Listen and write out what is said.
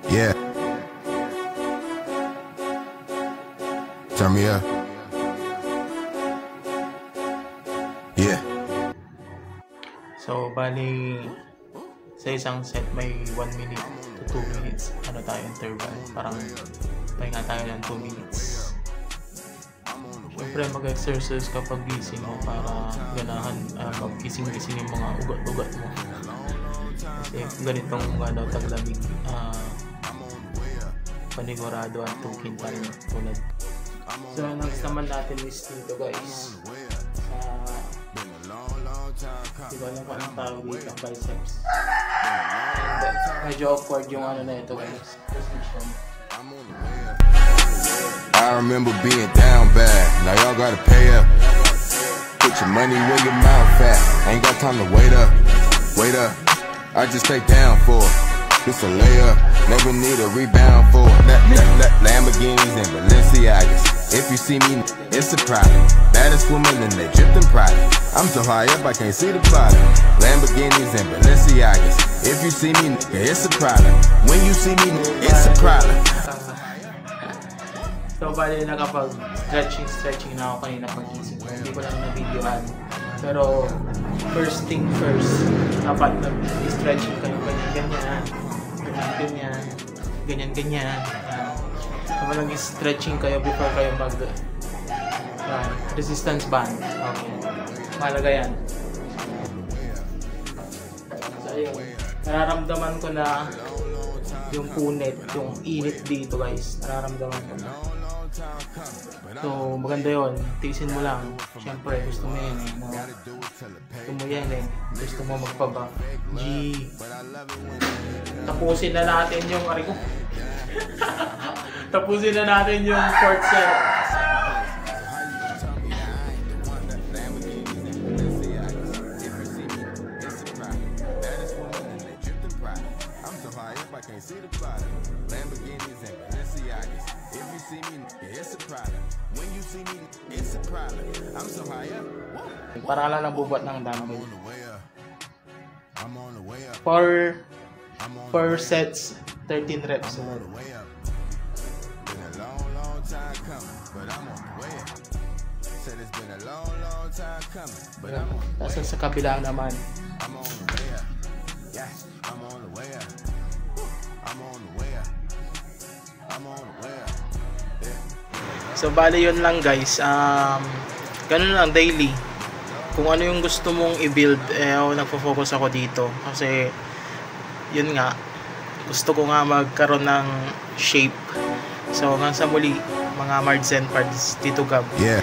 Yeah. Turn me up. Yeah. So, bali, sa isang set may 1 minute to 2 minutes. Ano tayo, interval. Parang pahinga tayo ng 2 minutes. Siyempre, mag-exercise kapag gising mo para ganahan, mag-gising-gising yung mga ugat-ugat mo. Kasi ganitong taglamig, panigurado ang tukin pa rin tulad. So, next naman natin is dito guys. Diba yung anong tawag dito, biceps. And medyo awkward yung ano na ito guys, position. I remember being down bad, now y'all gotta pay up. Put your money where your mouth at, ain't got time to wait up. Wait up, I just stay down for it. It's a layup, never need a rebound for it. Lamborghinis and Balenciagas. If you see me, it's a problem. Baddest woman and they dripped in pride. I'm so high up I can't see the bottom. Lamborghinis and Balenciagas. If you see me, it's a problem. When you see me, it's a problem. So, bali nakapag-stretching na ako kanina pag-isip ko. Hindi ko lang na-videoan. Pero, first thing first, dapat nag-stretching kayo ganyan. Dapat nag-stretching kayo before kayo resistance band. Okay. Mahalaga yan. So, ayun. Nararamdaman ko na yung punit, yung init dito guys. Nararamdaman ko na. So, maganda yun. Tiisin mo lang. Siyempre, gusto mo yan eh. No? Gusto mo yan eh. Gusto mo magpa-buff. G. Tapusin na natin yung tapusin na natin yung fourth set. Para lang nabubuhat ng dumbbell. 4 sets, 13 reps. Tapos sa kabila naman. So bali yun lang guys. Ganun lang daily. Kung ano yung gusto mong i-build, nagfo-focus ako dito. Kasi, yun nga, gusto ko nga magkaroon ng shape. So, hanggang sa muli, mga Mards and Pards, Tito Gab. Yeah.